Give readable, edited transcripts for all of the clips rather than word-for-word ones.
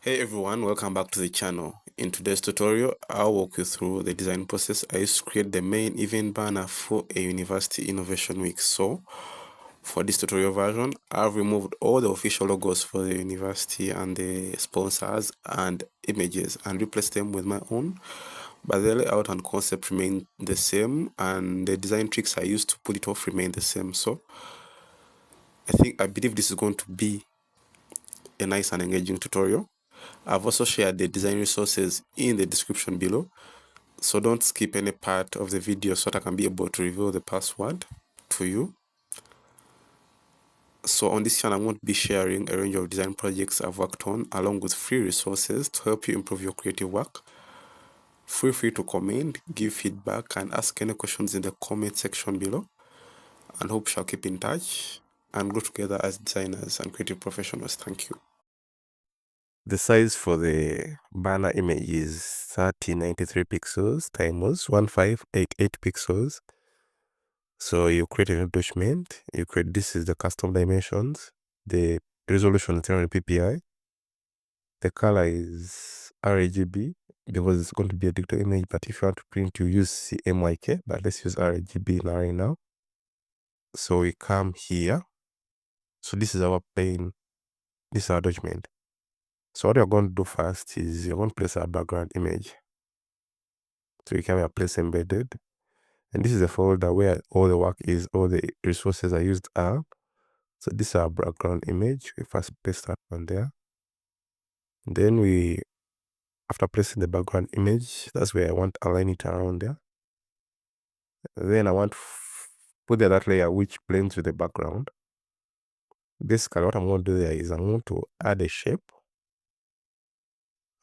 Hey everyone, welcome back to the channel. In today's tutorial, I'll walk you through the design process I used to create the main event banner for a University Innovation Week. So, for this tutorial version, I've removed all the official logos for the university and the sponsors and images and replaced them with my own. But the layout and concept remain the same, and the design tricks I used to pull it off remain the same. So, I believe this is going to be a nice and engaging tutorial. I've also shared the design resources in the description below, so don't skip any part of the video so that I can be able to reveal the password to you. So on this channel, I'm going to be sharing a range of design projects I've worked on along with free resources to help you improve your creative work. Feel free to comment, give feedback, and ask any questions in the comment section below. And hope we shall keep in touch and grow together as designers and creative professionals. Thank you. The size for the banner image is 3093 pixels times 1588 pixels. So you create a new document, this is the custom dimensions, the resolution is 300 ppi, the color is RGB because it's going to be a digital image, but if you want to print, you use CMYK, but let's use RGB right now. So we come here. So this is our plane, this is our document. So what you're going to do first is you're going to place our background image. So you come here, place embedded. And this is a folder where all the work is, all the resources I used are. So this is our background image. We first paste that one there. Then after placing the background image, that's where I want to align it around there. Then I want to put there that layer which blends with the background. Basically, what I'm going to do there is I'm going to add a shape.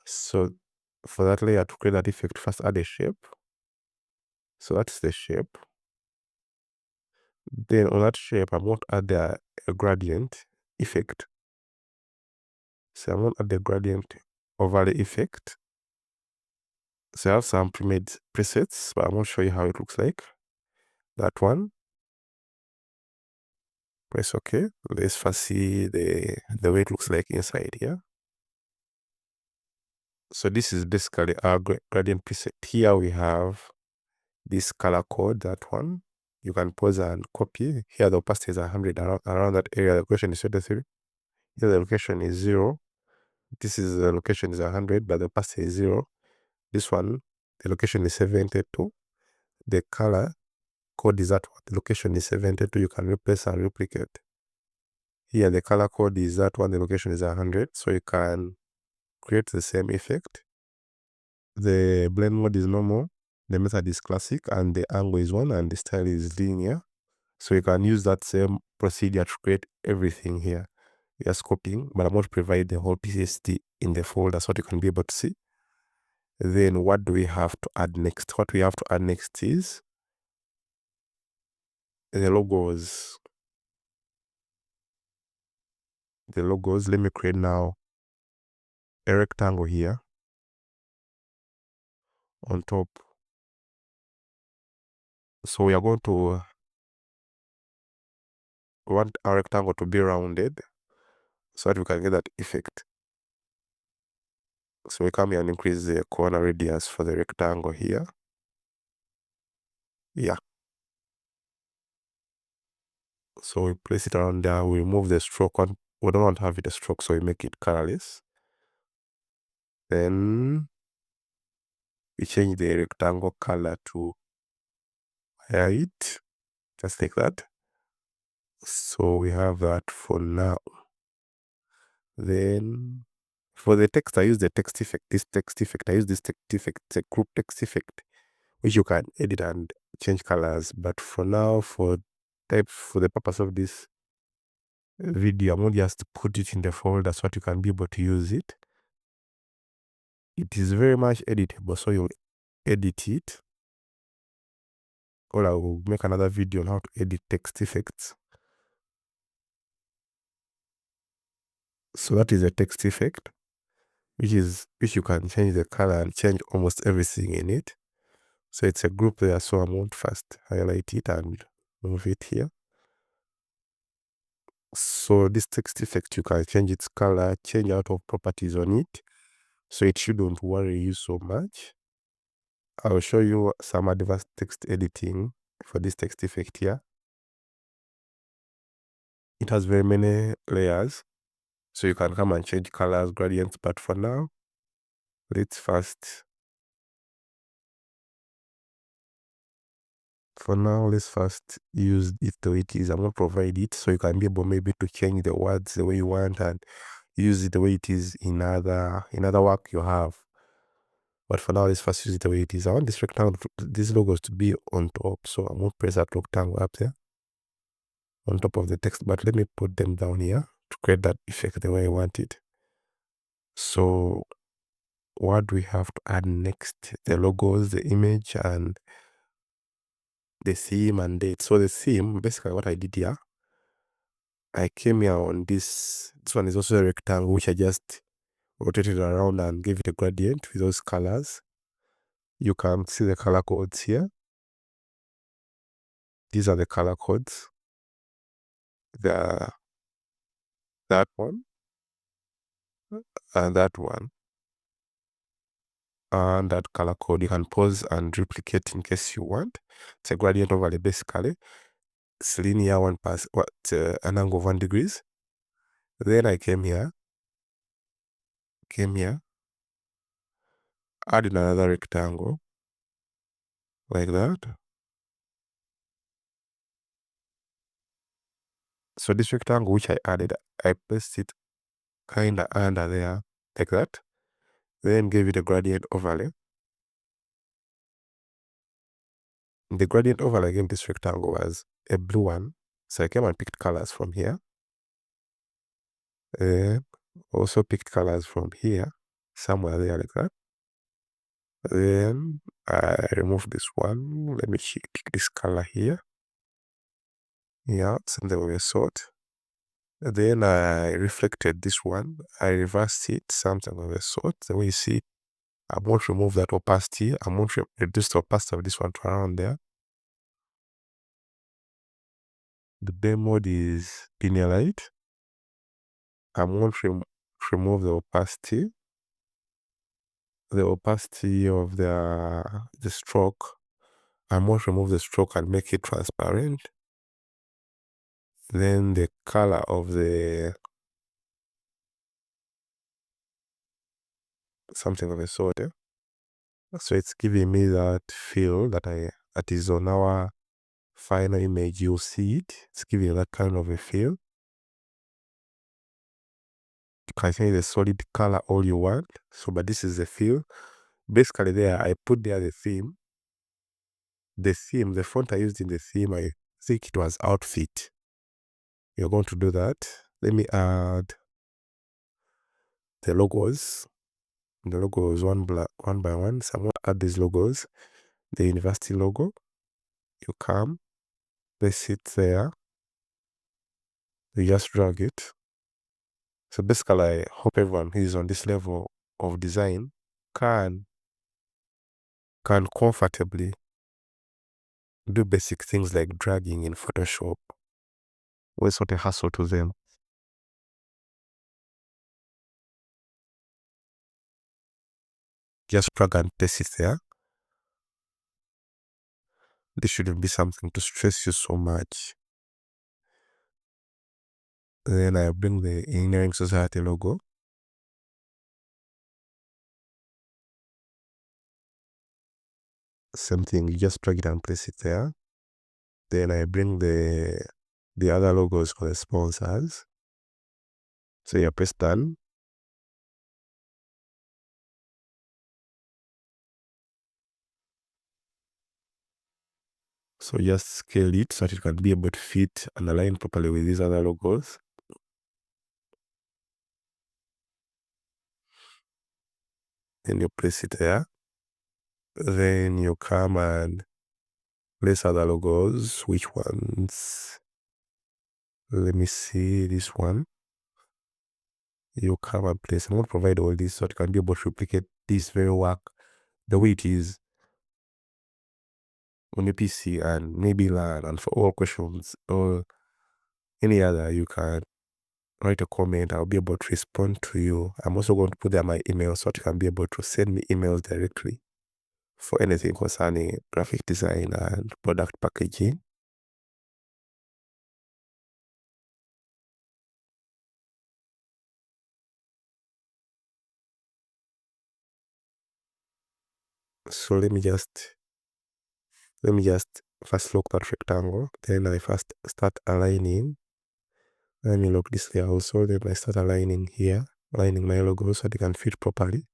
So for that layer to create that effect, first add a shape. So that's the shape. Then on that shape, I'm going to add a gradient effect. So I'm going to add the gradient overlay effect. So I have some pre-made presets, but I'm going to show you how it looks like. That one. Press OK. Let's first see the way it looks like inside here. So this is basically our gradient preset. Here we have this color code, that one. You can pause and copy. Here the opacity is 100 around that area. The location is 23. Here the location is 0. The location is 100, but the opacity is 0. This one, the location is 72. The color code is that one. The location is 72. You can replace and replicate. Here the color code is that one. The location is 100. So you can create the same effect. The blend mode is normal. The method is classic, and the angle is 1, and the style is linear. So you can use that same procedure to create everything here. Just copying, but I'm going to provide the whole PCST in the folder so you can be able to see. Then what do we have to add next? What we have to add next is the logos. The logos, let me create now a rectangle here on top. So we are going to want our rectangle to be rounded so that we can get that effect. So we come here and increase the corner radius for the rectangle here. Yeah. So we place it around there. We remove the stroke on. We don't want to have it a stroke, so we make it colorless. Then we change the rectangle color to white, just like that. So we have that for now. Then for the text, I use the text effect. This text effect, I use this text effect. It's a group text effect, which you can edit and change colors. But for now, for the purpose of this video, I'm going to just put it in the folder so that you can be able to use it. It is very much editable, so you'll edit it. Or I will make another video on how to edit text effects. So that is a text effect, which you can change the color and change almost everything in it. So it's a group there, so I'm going to first highlight it and move it here. So this text effect, you can change its color, change out of properties on it. so it shouldn't worry you so much. I'll show you some advanced text editing for this text effect here. It has very many layers, so you can come and change colors, gradients, but for now, let's first use it the way it is. I'm going to provide it so you can be able maybe to change the words the way you want and use it the way it is in other work you have. But for now, let's first use it the way it is. I want this rectangle, these logos to be on top. So I'm going to press that rectangle up there on top of the text, but let me put them down here to create that effect the way I want it. So what do we have to add next? The logos, the image, and the theme and date. So the theme, basically what I did here, I came here on this one is also a rectangle, which I just rotated around and gave it a gradient with those colors. You can see the color codes here. These are the color codes. That one and that one. And that color code, you can pause and duplicate in case you want. It's a gradient overlay basically. It's linear one pass an angle of 1 degree. Then I came here, added another rectangle like that. So this rectangle which I added, I placed it kinda under there like that. Then gave it a gradient overlay. The gradient overlay gave this rectangle was a blue one. So I came and picked colors from here. And also picked colors from here, somewhere there like that. Then I remove this one. Let me pick this color here. Yeah, something of a sort. Then I reflected this one. I reversed it, something of a sort. The way you see, I won't remove that opacity. I won't reduce the opacity of this one to around there. The bay mode is linear light. I won't remove the opacity. The opacity of the stroke. I won't remove the stroke and make it transparent. Then the color of the something of a sort. So it's giving me that feel that is on our final image. You'll see it. It's giving that kind of a feel. You can change the solid color all you want. So, but this is the feel. Basically, there I put there the theme. The theme, the font I used in the theme, I think it was outfit. You're going to do that. Let me add the logos. The logos one by one. So I'm going to add these logos. The university logo. You come, place it there. You just drag it. So basically, I hope everyone who is on this level of design can comfortably do basic things like dragging in Photoshop. It's not a hassle to them. Just drag and place it there. This shouldn't be something to stress you so much. Then I bring the Engineering Society logo. Same thing, you just drag it and place it there. Then I bring the other logos for the sponsors. So you press done. So just scale it so that it can be able to fit and align properly with these other logos. Then you place it there. Then you come and place other logos. Which ones? Let me see this one. You come and place. I'm going to provide all this so that you can be able to replicate this very work the way it is on your PC and maybe learn. And for all questions or any other, you can write a comment, I'll be able to respond to you. I'm also going to put there my email so that you can be able to send me emails directly for anything concerning graphic design and product packaging. So let me just first lock that rectangle. Then I first start aligning. Let me lock this layer also. Then I start aligning here, aligning my logo so they can fit properly.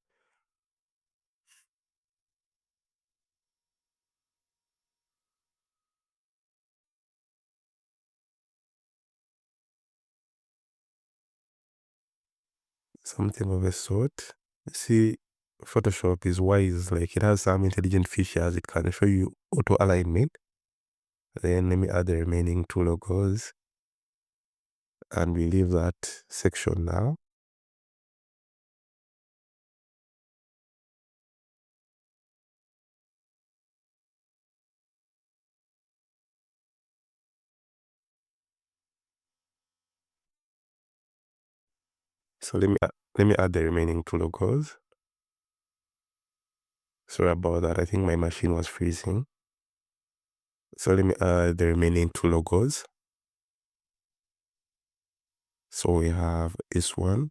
Something of a sort. See, Photoshop is wise, like it has some intelligent features. It can show you auto alignment. Then let me add the remaining two logos and we leave that section now. So let me add the remaining two logos. Sorry about that. I think my machine was freezing. So let me add the remaining two logos. So we have this one.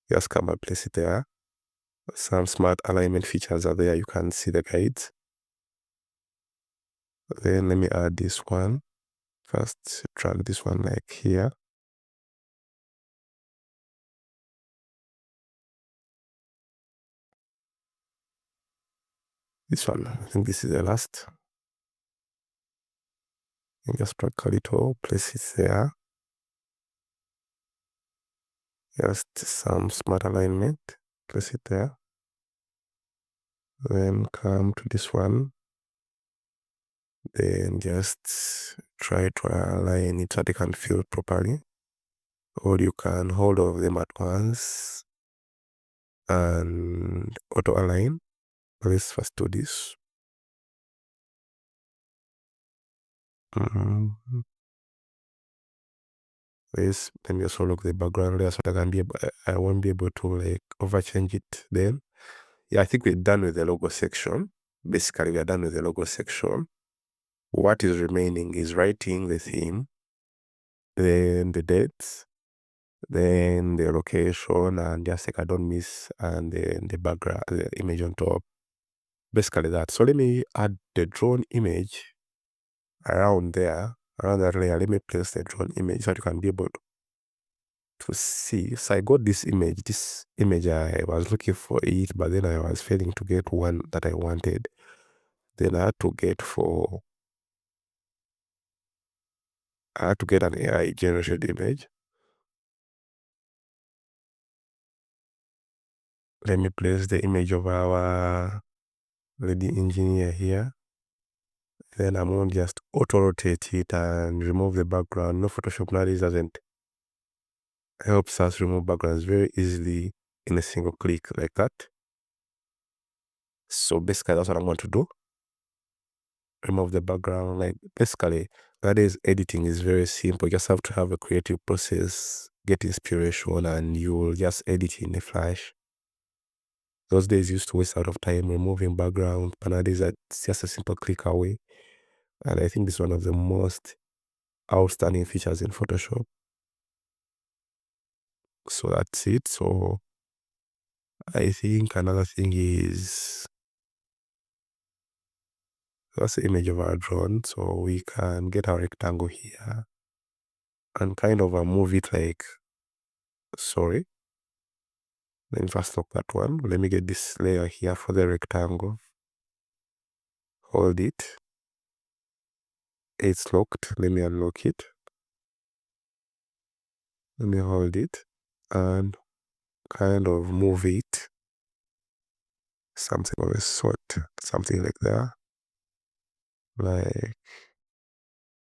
Just come and place it there. Some smart alignment features are there. You can see the guides. Then let me add this one. First, drag this one like here. This one, I think this is the last. And just drag a little, place it there. Just some smart alignment, place it there. Then come to this one. Then just try to align it so they can fill properly. Or you can hold all of them at once and auto align. Let's first do this. Let me also look the background layer so I won't be able to like overchange it then. Yeah, I think we're done with the logo section. Basically, we are done with the logo section. What is remaining is writing the theme, then the dates, then the location, and just like I don't miss, and then the background, the image on top. Basically that. So let me add the drone image around there, around that layer. Let me place the drone image so that you can be able to see. So I got this image I was looking for it, but then I was failing to get one that I wanted. Then I had to get an AI generated image. Let me place the image of our lady engineer here. Then I'm going to just auto rotate it and remove the background. No, Photoshop nowadays doesn't helps us remove backgrounds very easily in a single click like that. So basically that's what I'm going to do. Remove the background. Like basically nowadays editing is very simple. You just have to have a creative process, get inspiration, and you will just edit in a flash. Those days used to waste a lot of time removing background, but nowadays it's just a simple click away. And I think this is one of the most outstanding features in Photoshop. So that's it. So I think another thing is that's the image of our drone. So we can get our rectangle here and kind of move it like, sorry. Let me first lock that one. Let me get this layer here for the rectangle. Hold it. It's locked. Let me unlock it. Let me hold it and kind of move it. Something of a sort. Something like that. Like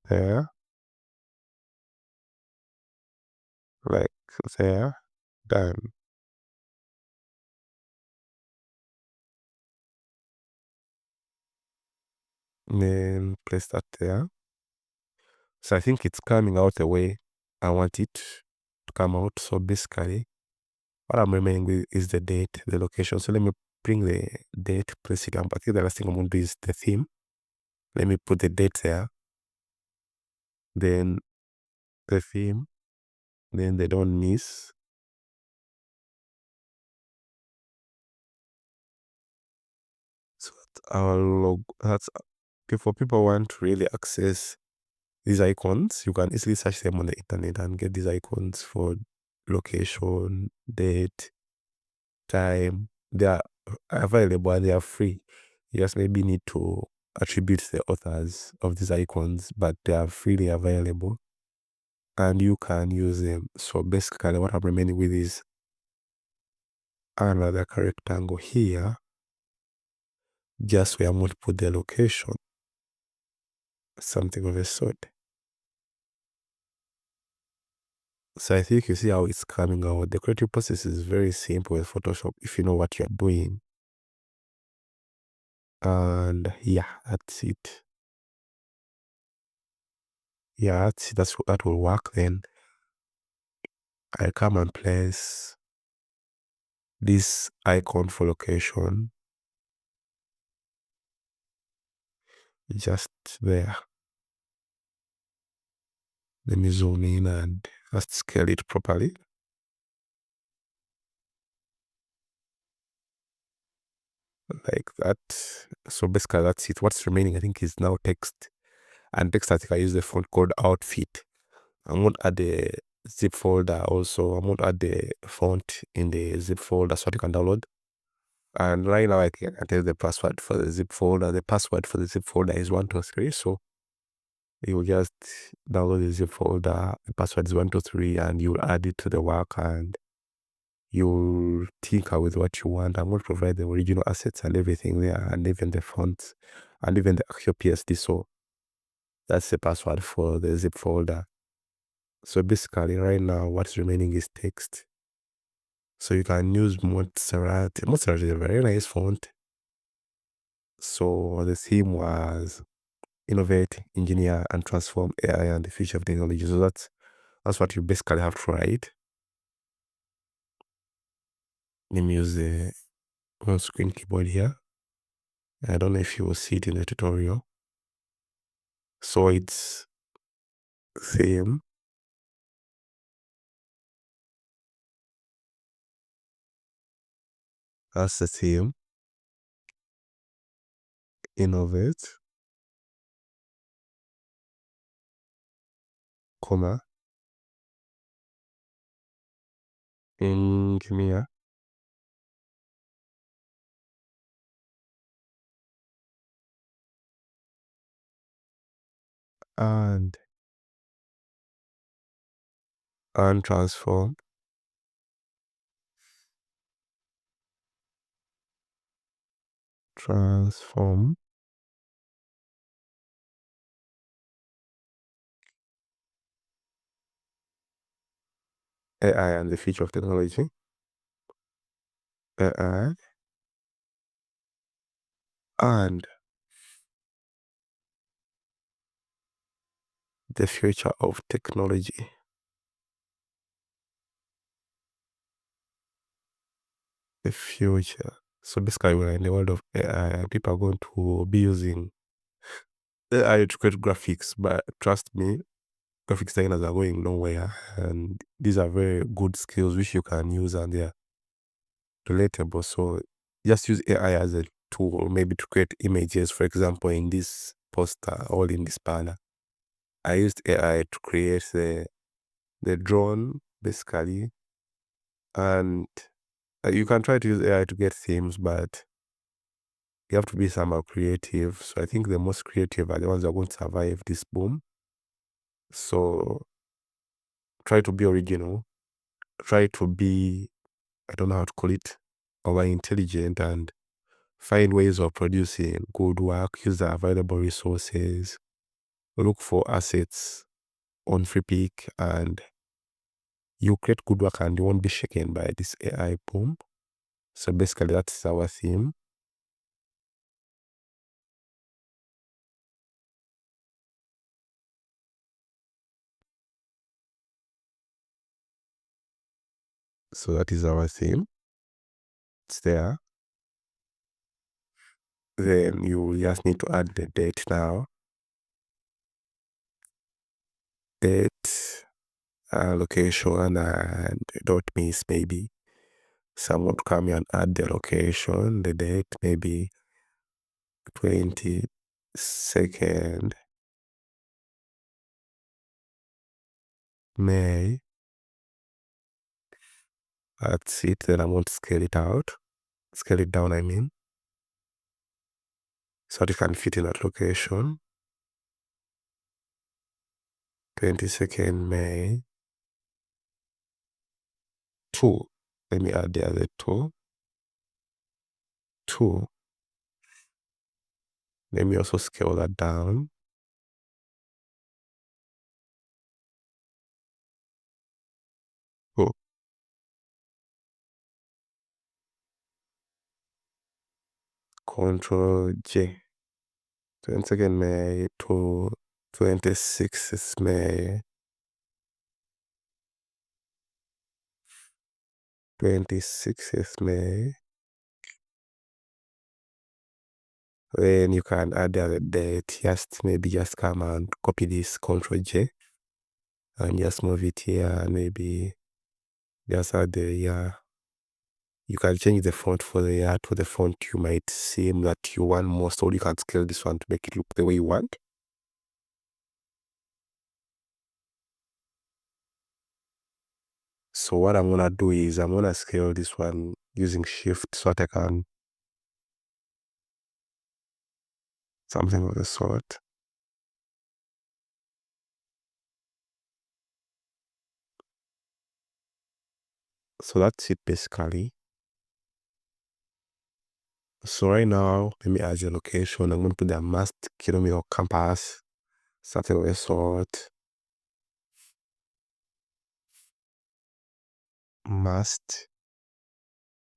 there. Like there. Done. And then place that there. So I think it's coming out the way I want it to come out. So basically, what I'm remaining with is the date, the location. So let me bring the date, place it. I think the last thing I'm going to do is the theme. Let me put the date there. Then the theme. Then they don't miss. So our logo. That's okay for people who want to really access these icons. You can easily search them on the internet and get these icons for location, date, time. They are available and they are free. You just maybe need to attribute the authors of these icons, but they are freely available and you can use them. So basically what I'm remaining with is another rectangle here, just where I'm going to put the location, something of a sort. So I think you see how it's coming out. The creative process is very simple with Photoshop if you know what you're doing. And yeah, that's it. Yeah, that's it. That will work. Then I come and place this icon for location just there. Let me zoom in and just scale it properly. Like that. So basically that's it. What's remaining I think is now text. And text I think I use the font called outfit. I'm going to add the zip folder also. I'm going to add the font in the zip folder so you can download. And right now I can tell you the password for the zip folder. The password for the zip folder is 123. So you will just download the zip folder. The password is 123 and you'll add it to the work and you'll tinker with what you want. I'm going to provide the original assets and everything there and even the fonts and even the actual PSD. So that's the password for the zip folder. So basically right now what's remaining is text. So you can use Montserrat. Montserrat is a very nice font. So the theme was innovate, engineer, and transform AI and the future of technology. So that's what you basically have to write. Let me use the on-screen keyboard here. I don't know if you will see it in the tutorial. So it's theme. That's the theme. Innovate, comma, engineer, and transform, transform AI and the future of technology. AI and the future of technology. The future. So basically, we're in the world of AI, and people are going to be using AI to create graphics. But trust me, graphics designers are going nowhere, and these are very good skills which you can use, and they're relatable. So just use AI as a tool, maybe to create images. For example, in this poster or in this banner, I used AI to create the drone basically, and you can try to use AI to get themes, but you have to be somehow creative. So I think the most creative are the ones that are going to survive this boom. So try to be original. Try to be, I don't know how to call it, over intelligent and find ways of producing good work. Use the available resources. Look for assets on free pick and you create good work and you won't be shaken by this AI boom. So basically that's our theme. So that is our theme. It's there. Then you just need to add the date now. Date, location, and don't miss maybe. Someone to come here and add the location, the date, maybe 22nd May. That's it. Then I'm going to scale it down, I mean, so that you can fit in that location. 22nd May. 2. Let me add the other 2. 2. Let me also scale that down. Oh, Control J. 22nd May to 26th May. 26th May. Then you can add the other date. Maybe just come and copy this Control J and just move it here, and maybe just add the year. You can change the font for the year to the font you might seem that you want most, or you can scale this one to make it look the way you want. So what I'm gonna do is I'm gonna scale this one using Shift so that I can something of the sort. So that's it basically. So right now, let me add the location. I'm going to put the must kilometer compass, something of the sort. Must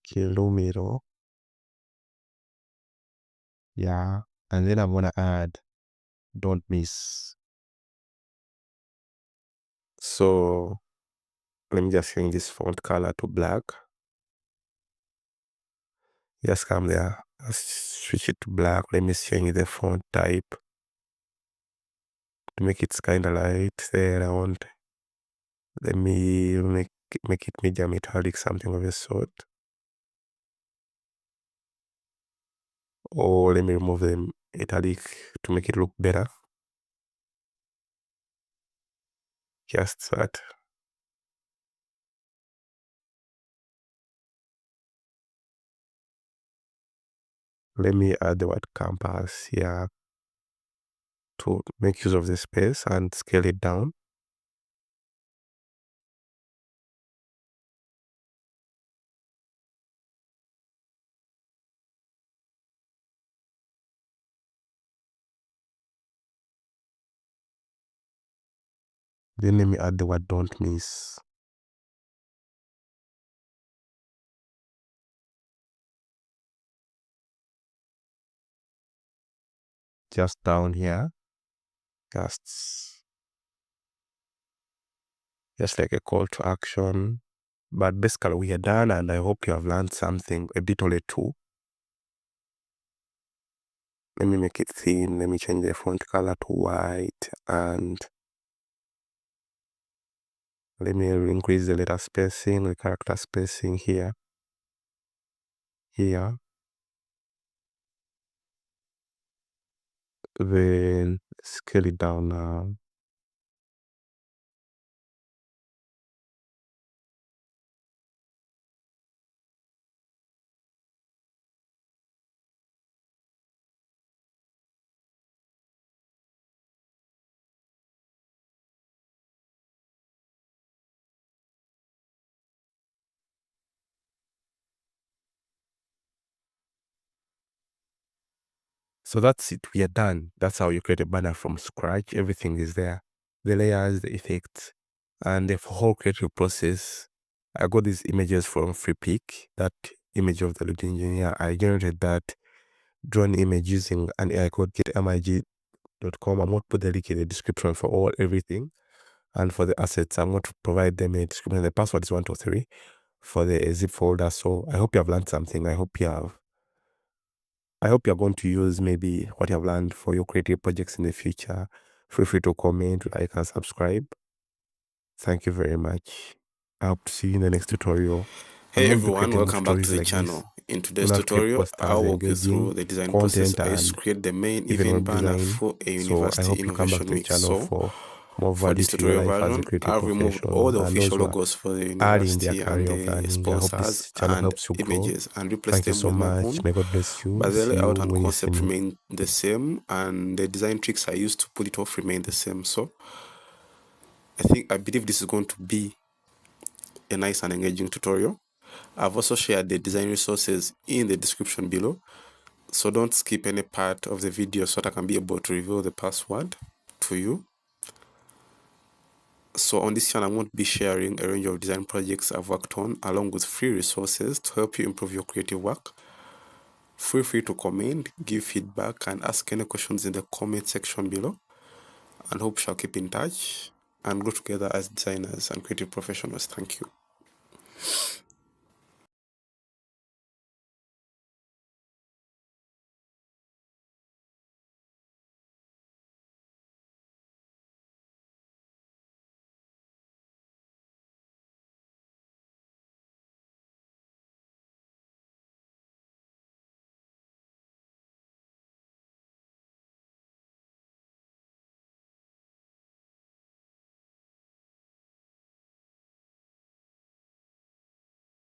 kilometer. Yeah. And then I'm gonna add don't miss. So let me just change this font color to black. Just come there. Switch it to black. Let me change the font type to make it kind of light there around. Let me make it medium metallic, something of the sort. Or let me remove the italic to make it look better. Just that. Let me add the word compass here to make use of the space and scale it down. Then let me add the word don't miss. Just down here. Just like a call to action. But basically we are done, and I hope you have learned something, a bit or two. Let me make it thin. Let me change the font color to white, and let me increase the letter spacing, the character spacing here. Then scale it down now. So that's it. We are done. That's how you create a banner from scratch. Everything is there. The layers, the effects, and the whole creative process. I got these images from FreePic, that image of the lead engineer. I generated that drone image using an AI called getmig.com. I'm going to put the link in the description for everything. And for the assets, I'm going to provide them a description. The password is 123. for the zip folder. So I hope you have learned something. I hope you're going to use maybe what you have learned for your creative projects in the future. Feel free to comment, like, and subscribe. Thank you very much. I hope to see you in the next tutorial. Hey I'm going to be everyone, creating more welcome back to tutorials the like this. channel. In today's We'll have to keep tutorial, posters I'll walk you engaging through the design process. content I used to and create the main even event web banner design. for a So I university hope you come back innovation to the week. channel So for more for value this to your tutorial life as a version, creative I've removed all professional the and those official who are logos for the early in their university and career of the learning. I hope sponsors this channel and helps you grow. images and replace Thank you them so with my much. own. May God bless you. But the See you layout and when you see concept me. remain the same, and the design tricks I used to pull it off remain the same. So I believe this is going to be a nice and engaging tutorial. I've also shared the design resources in the description below, so don't skip any part of the video so that I can be able to reveal the password to you. So on this channel, I'm going to be sharing a range of design projects I've worked on along with free resources to help you improve your creative work. Feel free to comment, give feedback, and ask any questions in the comment section below. And hope we shall keep in touch and grow together as designers and creative professionals. Thank you.